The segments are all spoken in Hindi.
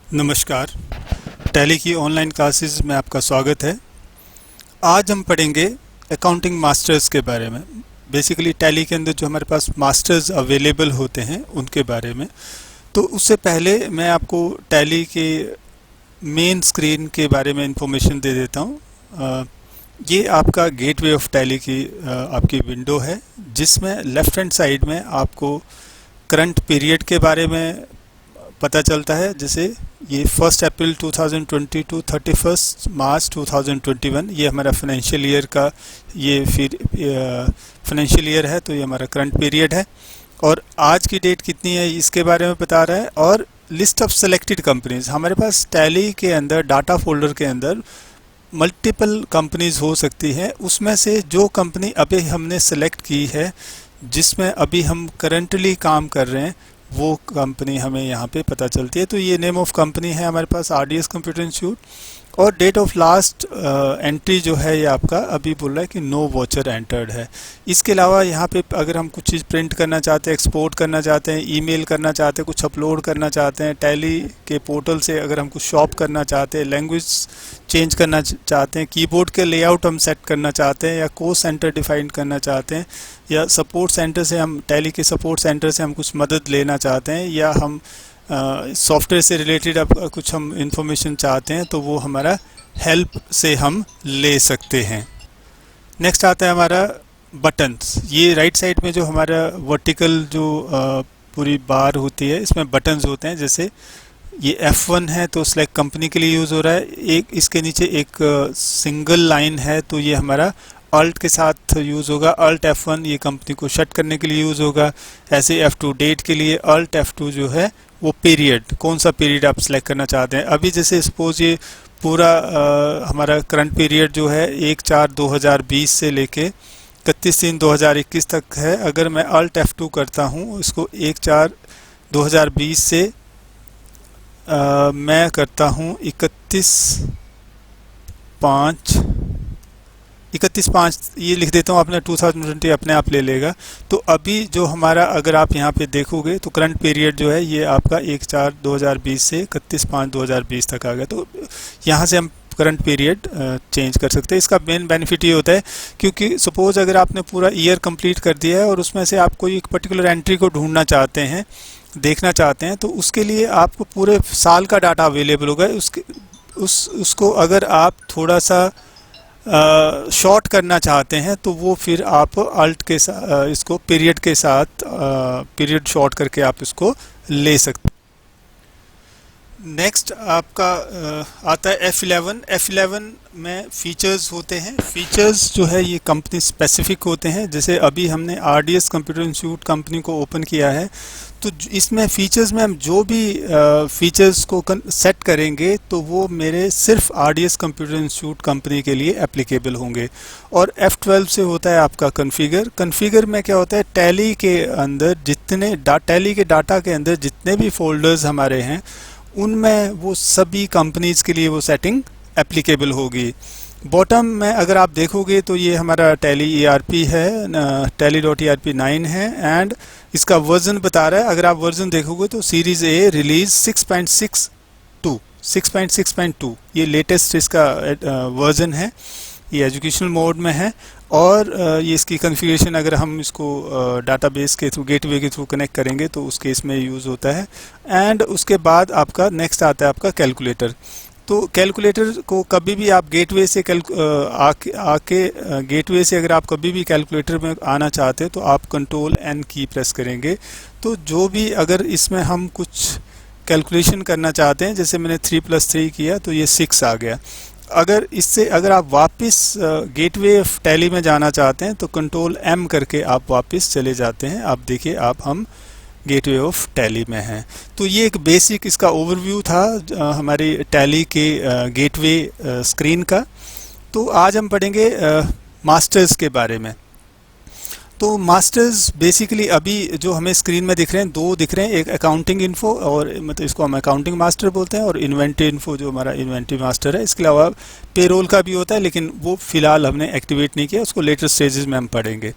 नमस्कार। टैली की ऑनलाइन क्लासेस में आपका स्वागत है। आज हम पढ़ेंगे अकाउंटिंग मास्टर्स के बारे में। बेसिकली टैली के अंदर जो हमारे पास मास्टर्स अवेलेबल होते हैं उनके बारे में। तो उससे पहले मैं आपको टैली के मेन स्क्रीन के बारे में इंफॉर्मेशन दे देता हूँ। ये आपका गेटवे ऑफ टैली की आपकी विंडो है, जिसमें लेफ़्ट हैंड साइड में आपको करंट पीरियड के बारे में पता चलता है। जैसे ये 1 अप्रैल 2020 टू 31 मार्च 2021, ये हमारा फाइनेंशियल ईयर का ये फिर फाइनेंशियल ईयर है, तो ये हमारा करंट पीरियड है। और आज की डेट कितनी है इसके बारे में बता रहा है। और लिस्ट ऑफ सेलेक्टेड कंपनीज, हमारे पास टैली के अंदर डाटा फोल्डर के अंदर मल्टीपल कंपनीज हो सकती हैं, उसमें से जो कंपनी अभी हमने सेलेक्ट की है, जिसमें अभी हम करंटली काम कर रहे हैं, वो कंपनी हमें यहाँ पे पता चलती है। तो ये नेम ऑफ कंपनी है हमारे पास आरडीएस कंप्यूटर इंस्टीट्यूट। और डेट ऑफ लास्ट एंट्री जो है ये आपका अभी बोल रहा है कि नो वॉचर एंटर्ड है। इसके अलावा यहाँ पे अगर हम कुछ चीज़ प्रिंट करना चाहते हैं, एक्सपोर्ट करना चाहते हैं, ईमेल करना चाहते हैं, कुछ अपलोड करना चाहते हैं, टैली के पोर्टल से अगर हम कुछ शॉप करना चाहते हैं, लैंग्वेज चेंज करना चाहते हैं, कीबोर्ड के लेआउट हम सेट करना चाहते हैं, या कोर्स सेंटर डिफाइन करना चाहते हैं, या सपोर्ट सेंटर से हम टैली के सपोर्ट सेंटर से हम कुछ मदद लेना चाहते हैं, या हम सॉफ्टवेयर से रिलेटेड अब कुछ हम इंफॉर्मेशन चाहते हैं, तो वो हमारा हेल्प से हम ले सकते हैं। नेक्स्ट आता है हमारा बटन्स। ये राइट साइड में जो हमारा वर्टिकल जो पूरी बार होती है, इसमें बटन्स होते हैं। जैसे ये F1 है तो सिलेक्ट कंपनी के लिए यूज़ हो रहा है। एक इसके नीचे एक सिंगल लाइन है, तो ये हमारा अल्ट के साथ यूज़ होगा। अल्ट F1 ये कंपनी को शट करने के लिए यूज़ होगा। ऐसे F2 डेट के लिए, अल्ट F2 जो है वो पीरियड, कौन सा पीरियड आप सिलेक्ट करना चाहते हैं। अभी जैसे सपोज ये पूरा हमारा करंट पीरियड जो है 1/4/2020 से लेके 31/3/2021 तक है। अगर मैं अल्ट F2 करता हूँ, इसको 1/4/2020 से मैं करता हूँ 31/5 ये लिख देता हूँ। अपने 2020 अपने आप ले लेगा। तो अभी जो हमारा, अगर आप यहाँ पे देखोगे तो करंट पीरियड जो है ये आपका 1/4/2020 से 31/5/2020 तक आ गया। तो यहाँ से हम करंट पीरियड चेंज कर सकते हैं। इसका मेन बेनिफिट ये होता है, क्योंकि सपोज अगर आपने पूरा ईयर कंप्लीट कर दिया है और उसमें से आप कोई एक पर्टिकुलर एंट्री को ढूंढना चाहते हैं, देखना चाहते हैं, तो उसके लिए आपको पूरे साल का डाटा अवेलेबल होगा। उसको अगर आप थोड़ा सा शॉर्ट करना चाहते हैं, तो वो फिर आप अल्ट के साथ इसको पीरियड के साथ पीरियड शॉर्ट करके आप इसको ले सकते हैं। नेक्स्ट आपका आता है F11। F11 में फीचर्स होते हैं। फीचर्स जो है ये कंपनी स्पेसिफिक होते हैं। जैसे अभी हमने आरडीएस कंप्यूटर इंस्टीट्यूट कंपनी को ओपन किया है, तो इसमें फ़ीचर्स में हम जो भी फ़ीचर्स को सेट करेंगे, तो वो मेरे सिर्फ आरडीएस कंप्यूटर इंस्टीट्यूट कंपनी के लिए एप्लीकेबल होंगे। और F12 से होता है आपका कॉन्फ़िगर। कॉन्फ़िगर में क्या होता है, टैली के अंदर जितने टैली के डाटा के अंदर जितने भी फोल्डर्स हमारे हैं, उनमें वो सभी कंपनीज़ के लिए वो सेटिंग एप्लीकेबल होगी। बॉटम में अगर आप देखोगे तो ये हमारा टैली ERP है, tally.erp9 है, एंड इसका वर्जन बता रहा है। अगर आप वर्जन देखोगे तो सीरीज़ ए रिलीज 6.6.2 ये लेटेस्ट इसका वर्जन है। ये एजुकेशनल मोड में है। और ये इसकी कॉन्फ़िगरेशन अगर हम इसको डाटाबेस के थ्रू, गेटवे के थ्रू कनेक्ट करेंगे, तो उस केस में यूज़ होता है। एंड उसके बाद आपका नेक्स्ट आता है आपका कैलकुलेटर। तो कैलकुलेटर को कभी भी आप गेटवे से गेटवे से अगर आप कभी भी कैलकुलेटर में आना चाहते हैं, तो आप Ctrl+N की प्रेस करेंगे। तो जो भी अगर इसमें हम कुछ कैलकुलेशन करना चाहते हैं, जैसे मैंने 3 + 3 किया तो ये 6 आ गया। अगर आप वापस गेटवे ऑफ टैली में जाना चाहते हैं, तो Ctrl+M करके आप वापस चले जाते हैं। आप देखिए हम गेटवे ऑफ टैली में हैं। तो ये एक बेसिक इसका ओवरव्यू था हमारी टैली के गेटवे स्क्रीन का। तो आज हम पढ़ेंगे मास्टर्स के बारे में। तो मास्टर्स बेसिकली अभी जो हमें स्क्रीन में दिख रहे हैं, दो दिख रहे हैं। एक अकाउंटिंग इन्फो, और मतलब इसको हम अकाउंटिंग मास्टर बोलते हैं, और इन्वेंटरी इन्फो जो हमारा इन्वेंटरी मास्टर है। इसके अलावा पेरोल का भी होता है, लेकिन वो फ़िलहाल हमने एक्टिवेट नहीं किया, उसको लेटर स्टेजेस में हम पढ़ेंगे।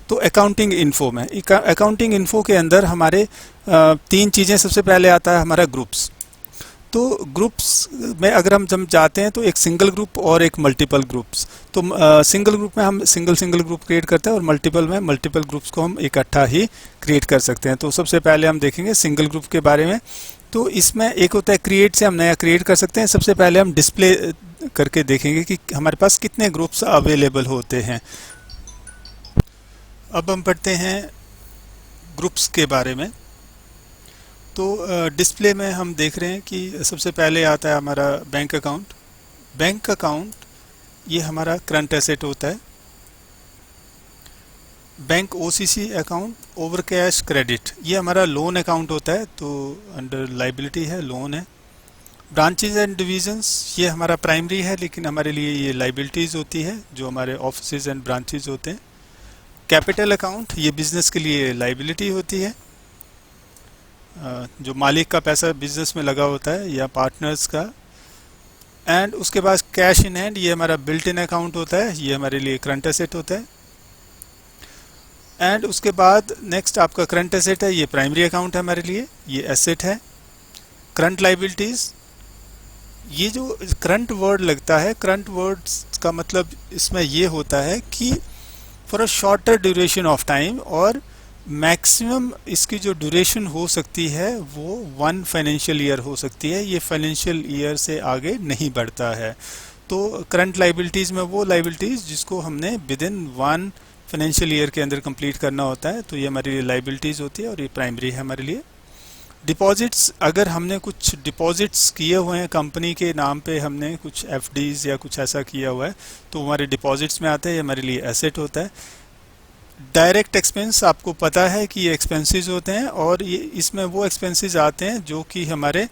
तो अकाउंटिंग इन्फो में, अकाउंटिंग इन्फो के अंदर हमारे तीन चीज़ें। सबसे पहले आता है हमारा ग्रुप्स। तो ग्रुप्स में अगर हम जब जाते हैं तो एक सिंगल ग्रुप और एक मल्टीपल ग्रुप्स, तो सिंगल ग्रुप में हम सिंगल ग्रुप क्रिएट करते हैं और मल्टीपल में मल्टीपल ग्रुप्स को हम इकट्ठा ही क्रिएट कर सकते हैं। तो सबसे पहले हम देखेंगे सिंगल ग्रुप के बारे में। तो इसमें एक होता है क्रिएट, से हम नया क्रिएट कर सकते हैं। सबसे पहले हम डिस्प्ले करके देखेंगे कि हमारे पास कितने ग्रुप्स अवेलेबल होते हैं। अब हम पढ़ते हैं ग्रुप्स के बारे में। तो डिस्प्ले में हम देख रहे हैं कि सबसे पहले आता है हमारा बैंक अकाउंट। बैंक अकाउंट ये हमारा करंट एसेट होता है। Bank OCC account, over cash credit, ये हमारा लोन अकाउंट होता है, तो अंडर लाइबिलिटी है, लोन है। ब्रांचेज एंड डिविजन्स ये हमारा प्राइमरी है, लेकिन हमारे लिए ये लाइबिलिटीज़ होती है जो हमारे ऑफिसेज एंड ब्रांचेज होते हैं। कैपिटल अकाउंट ये बिजनेस के लिए लाइबिलिटी होती है, जो मालिक का पैसा बिजनेस में लगा होता है या पार्टनर्स का। एंड उसके बाद कैश इन हैंड ये हमारा बिल्ट इन अकाउंट होता है, ये हमारे लिए करंट एसेट होता है। एंड उसके बाद नेक्स्ट आपका करंट एसेट है, ये प्राइमरी अकाउंट है हमारे लिए, ये एसेट है। करंट लाइबिलिटीज़, ये जो करंट वर्ड लगता है, करंट वर्ड्स का मतलब इसमें ये होता है कि for a shorter duration of time, और मैक्सिमम इसकी जो ड्यूरेशन हो सकती है वो 1 फाइनेंशियल ईयर हो सकती है, ये फाइनेंशियल ईयर से आगे नहीं बढ़ता है। तो करंट लाइबिलिटीज़ में वो लाइबिलिटीज़ जिसको हमने विद इन 1 फाइनेंशियल ईयर के अंदर कंप्लीट करना होता है, तो ये हमारे लिए लाइबिलिटीज़ होती है और ये प्राइमरी है हमारे लिए। डिपॉजिट्स, अगर हमने कुछ डिपॉजिट्स किए हुए हैं कंपनी के नाम पे, हमने कुछ एफडीज या कुछ ऐसा किया हुआ है, तो हमारे डिपॉजिट्स में आते हैं, ये हमारे लिए एसेट होता है। डायरेक्ट एक्सपेंस, आपको पता है कि ये एक्सपेंसेस होते हैं, और ये इसमें वो एक्सपेंसेस आते हैं जो कि हमारे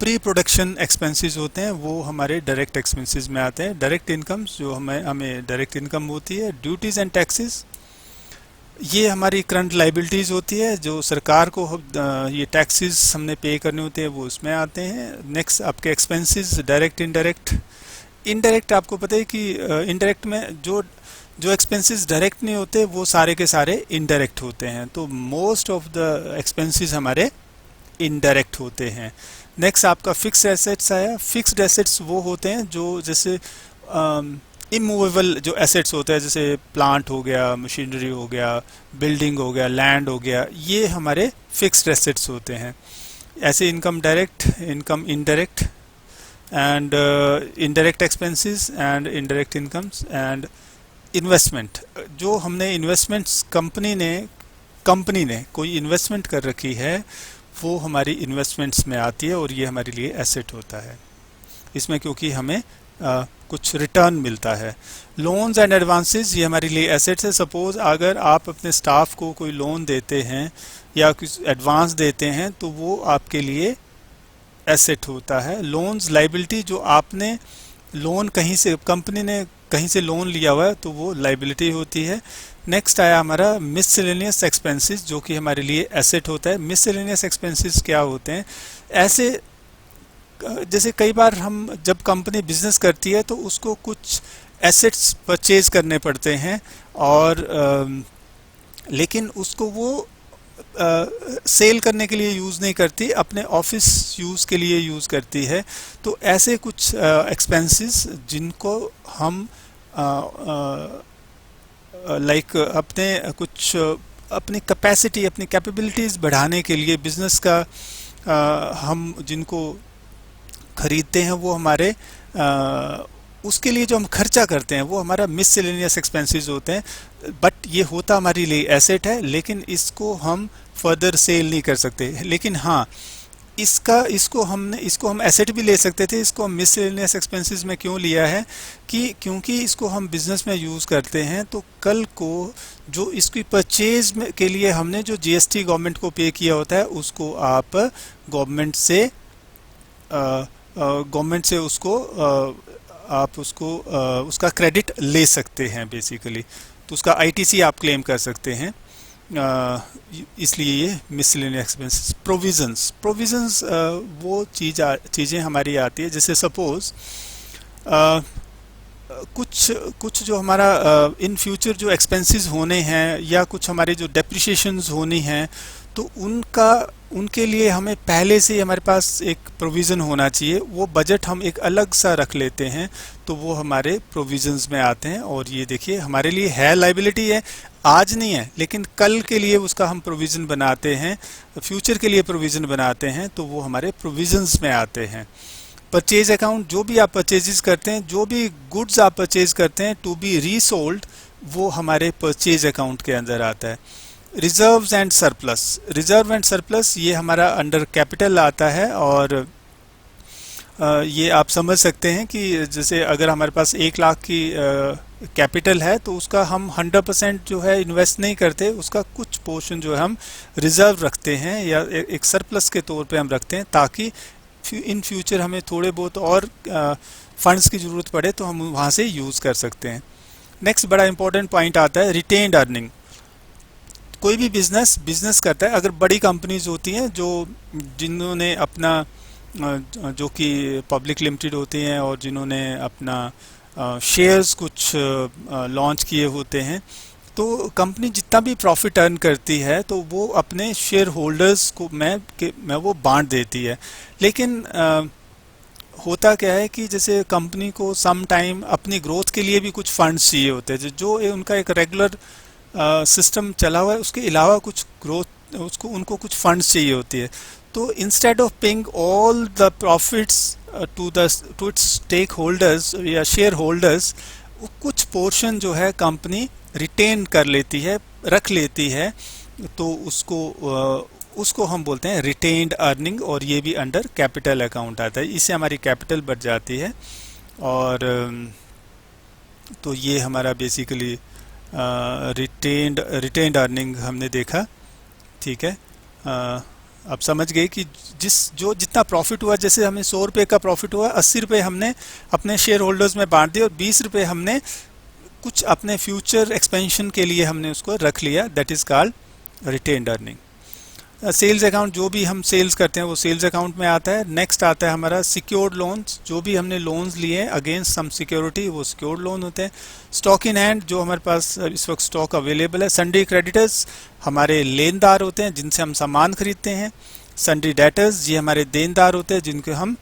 प्री प्रोडक्शन एक्सपेंसेस होते हैं, वो हमारे डायरेक्ट एक्सपेंसेस में आते हैं। डायरेक्ट इनकम्स जो हमें डायरेक्ट इनकम होती है। ड्यूटीज़ एंड टैक्सेस ये हमारी करंट लाइबिलिटीज़ होती है, जो सरकार को ये टैक्सेस हमने पे करने होते हैं, वो उसमें आते हैं। नेक्स्ट आपके एक्सपेंसेस डायरेक्ट इनडायरेक्ट। इनडायरेक्ट आपको पता है कि इनडायरेक्ट में जो एक्सपेंसेस डायरेक्ट नहीं होते वो सारे के सारे इनडायरेक्ट होते हैं, तो मोस्ट ऑफ द एक्सपेंसेस हमारे इनडायरेक्ट होते हैं। नेक्स्ट आपका फिक्स्ड एसेट्स आया। फिक्स्ड एसेट्स वो होते हैं जो जैसे इमूवेबल जो एसेट्स होते हैं, जैसे प्लांट हो गया, मशीनरी हो गया, बिल्डिंग हो गया, लैंड हो गया, ये हमारे फिक्स्ड एसेट्स होते हैं। ऐसे income direct, income indirect, and indirect expenses and indirect incomes. And investment, जो हमने इन्वेस्टमेंट्स कंपनी ने कोई इन्वेस्टमेंट कर रखी है, वो हमारी इन्वेस्टमेंट्स में आती है और ये हमारे लिए एसेट होता है इसमें, क्योंकि हमें कुछ रिटर्न मिलता है। लोन्स एंड एडवांसेस ये हमारे लिए एसेट्स है। सपोज अगर आप अपने स्टाफ को कोई लोन देते हैं या कुछ एडवांस देते हैं, तो वो आपके लिए एसेट होता है। लोन्स लाइबिलिटी, जो आपने लोन कहीं से, कंपनी ने कहीं से लोन लिया हुआ है, तो वो लाइबिलिटी होती है। नेक्स्ट आया हमारा मिससेलेनियस एक्सपेंसेस, जो कि हमारे लिए एसेट होता है। मिससेलेनियस एक्सपेंसेस क्या होते हैं? ऐसे जैसे कई बार हम जब कंपनी बिजनेस करती है तो उसको कुछ एसेट्स परचेज करने पड़ते हैं, और लेकिन उसको वो सेल करने के लिए यूज़ नहीं करती, अपने ऑफिस यूज़ के लिए यूज़ करती है। तो ऐसे कुछ एक्सपेंसेस जिनको हम लाइक अपनी कैपेसिटी, अपनी कैपेबिलिटीज़ बढ़ाने के लिए बिजनेस का हम जिनको खरीदते हैं, वो हमारे उसके लिए जो हम खर्चा करते हैं वो हमारा मिससेलेनियस एक्सपेंसेस होते हैं। बट ये होता हमारे लिए एसेट है, लेकिन इसको हम फर्दर सेल नहीं कर सकते। लेकिन हाँ, इसको हम एसेट भी ले सकते थे। इसको हम मिससेलेनियस एक्सपेंसेस में क्यों लिया है कि क्योंकि इसको हम बिजनेस में यूज़ करते हैं, तो कल को जो इसकी परचेज के लिए हमने जो जीएसटी गवर्नमेंट को पे किया होता है, उसको आप गवर्नमेंट से उसका क्रेडिट ले सकते हैं बेसिकली। तो उसका आईटीसी आप क्लेम कर सकते हैं, इसलिए ये मिसलेनियस एक्सपेंसेस। प्रोविजंस वो चीज़ें हमारी आती है, जैसे सपोज कुछ जो हमारा इन फ्यूचर जो एक्सपेंसेस होने हैं, या कुछ हमारे जो डेप्रिसिएशंस होनी हैं, तो उनका उनके लिए हमें पहले से ही हमारे पास एक प्रोविज़न होना चाहिए। वो बजट हम एक अलग सा रख लेते हैं तो वो हमारे प्रोविजंस में आते हैं। और ये देखिए हमारे लिए है लाइबिलिटी है, आज नहीं है लेकिन कल के लिए उसका हम प्रोविज़न बनाते हैं, फ्यूचर के लिए प्रोविज़न बनाते हैं, तो वो हमारे प्रोविजंस में आते हैं। परचेज अकाउंट, जो भी आप परचेजेस करते हैं, जो भी गुड्स आप परचेज करते हैं टू बी रीसोल्ड, वो हमारे परचेज अकाउंट के अंदर आता है। Reserves and surplus, reserve and surplus ये हमारा अंडर कैपिटल आता है। और ये आप समझ सकते हैं कि जैसे अगर हमारे पास 1 लाख की कैपिटल है तो उसका हम 100% जो है इन्वेस्ट नहीं करते, उसका कुछ पोर्शन जो है हम रिजर्व रखते हैं या एक सरप्लस के तौर पे हम रखते हैं, ताकि इन फ्यूचर हमें थोड़े बहुत और फंड्स की ज़रूरत पड़े तो हम वहाँ से यूज़ कर सकते हैं। नेक्स्ट बड़ा इंपॉर्टेंट पॉइंट आता है रिटेन्ड अर्निंग। कोई भी बिजनेस करता है, अगर बड़ी कंपनीज होती हैं जो जिन्होंने अपना जो कि पब्लिक लिमिटेड होती हैं और जिन्होंने अपना शेयर्स कुछ लॉन्च किए होते हैं, तो कंपनी जितना भी प्रॉफिट अर्न करती है तो वो अपने शेयर होल्डर्स को मैं वो बांट देती है। लेकिन होता क्या है कि जैसे कंपनी को सम टाइम अपनी ग्रोथ के लिए भी कुछ फंड्स चाहिए होते हैं, जो उनका एक रेगुलर सिस्टम चला हुआ है, उसके अलावा कुछ ग्रोथ उनको कुछ फंड्स चाहिए होती है। तो instead of paying all the profits to its stakeholders या शेयर होल्डर्स, कुछ पोर्शन जो है कंपनी रिटेन कर लेती है, रख लेती है, तो उसको हम बोलते हैं रिटेन्ड अर्निंग, और ये भी अंडर कैपिटल अकाउंट आता है। इससे हमारी कैपिटल बढ़ जाती है। और तो ये हमारा बेसिकली रिटेन्ड अर्निंग हमने देखा, ठीक है। आप समझ गए कि जितना प्रॉफिट हुआ, जैसे हमें 100 रुपये का प्रॉफिट हुआ, 80 रुपये हमने अपने शेयर होल्डर्स में बांट दिए और 20 रुपये हमने कुछ अपने फ्यूचर एक्सपेंशन के लिए हमने उसको रख लिया, that is called retained earning. Sales account, जो भी हम सेल्स करते हैं वो सेल्स अकाउंट में आता है। नेक्स्ट आता है हमारा सिक्योर्ड लोन्स, जो भी हमने लोन्स लिए अगेंस्ट सम सिक्योरिटी, वो सिक्योर्ड लोन होते हैं। स्टॉक इन हैंड, जो हमारे पास इस वक्त स्टॉक अवेलेबल है। सन्ड्री क्रेडिटर्स, हमारे लेनदार होते हैं जिनसे हम सामान खरीदते हैं। सन्ड्री डेटर्स, ये हमारे देनदार होते हैं जिनको हम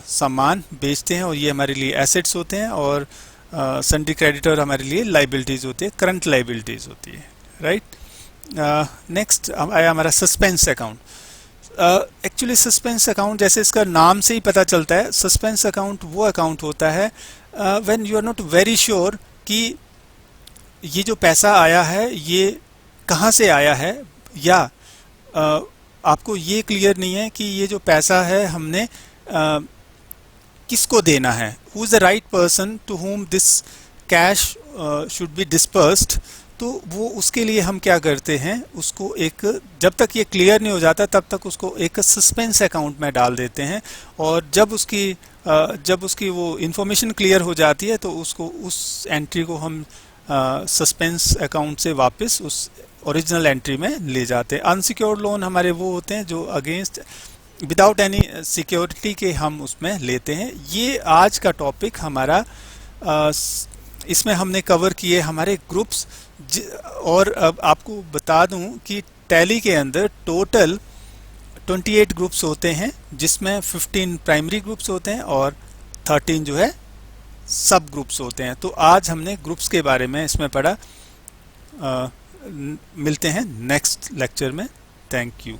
सामान बेचते हैं, और ये हमारे लिए एसेट्स होते हैं। और सन्ड्री क्रेडिटर हमारे लिए लाइबिलिटीज़ होती है, करंट लाइबिलिटीज़ होती है, राइट। नेक्स्ट आया हमारा suspense account. Actually suspense account, जैसे इसका नाम से ही पता चलता है, सस्पेंस अकाउंट वो अकाउंट होता है when you are not very sure कि ये जो पैसा आया है ये कहाँ से आया है, या आपको ये क्लियर नहीं है कि ये जो पैसा है हमने किसको देना है, who is the right person to whom this cash should be dispersed. तो वो उसके लिए हम क्या करते हैं, उसको एक, जब तक ये क्लियर नहीं हो जाता तब तक उसको एक सस्पेंस अकाउंट में डाल देते हैं, और जब उसकी वो इंफॉर्मेशन क्लियर हो जाती है तो उसको उस एंट्री को हम सस्पेंस अकाउंट से वापस उस ओरिजिनल एंट्री में ले जाते हैं। अनसिक्योर्ड लोन हमारे वो होते हैं जो अगेंस्ट विदाउट एनी सिक्योरिटी के हम उसमें लेते हैं। ये आज का टॉपिक हमारा, इसमें हमने कवर किए हमारे ग्रुप्स। और अब आपको बता दूं कि टैली के अंदर टोटल 28 ग्रुप्स होते हैं, जिसमें 15 प्राइमरी ग्रुप्स होते हैं और 13 जो है सब ग्रुप्स होते हैं। तो आज हमने ग्रुप्स के बारे में इसमें पढ़ा। मिलते हैं नेक्स्ट लेक्चर में। Thank you.